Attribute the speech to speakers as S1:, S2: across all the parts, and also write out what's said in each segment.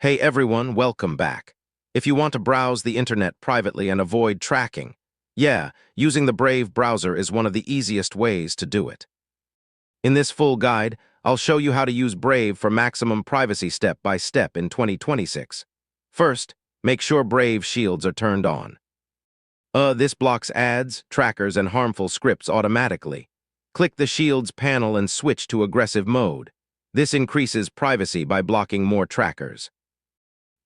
S1: Hey everyone, welcome back. If you want to browse the internet privately and avoid tracking, using the Brave browser is one of the easiest ways to do it. In this full guide, I'll show you how to use Brave for maximum privacy step by step in 2026. First, make sure Brave shields are turned on. This blocks ads, trackers, and harmful scripts automatically. Click the Shields panel and switch to aggressive mode. This increases privacy by blocking more trackers.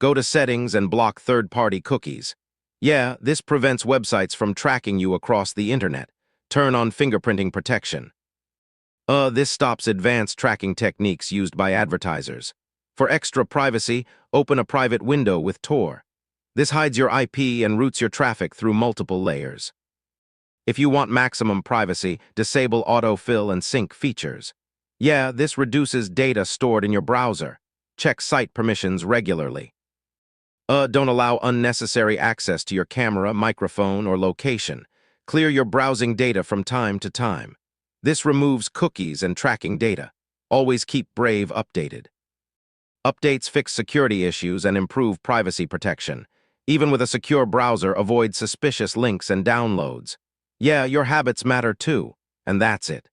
S1: Go to Settings and block third-party cookies. This prevents websites from tracking you across the internet. Turn on fingerprinting protection. This stops advanced tracking techniques used by advertisers. For extra privacy, open a private window with Tor. This hides your IP and routes your traffic through multiple layers. If you want maximum privacy, disable autofill and sync features. This reduces data stored in your browser. Check site permissions regularly. Don't allow unnecessary access to your camera, microphone, or location. Clear your browsing data from time to time. This removes cookies and tracking data. Always keep Brave updated. Updates fix security issues and improve privacy protection. Even with a secure browser, avoid suspicious links and downloads. Your habits matter too, and that's it.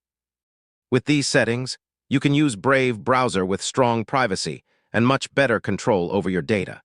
S1: With these settings, you can use Brave browser with strong privacy and much better control over your data.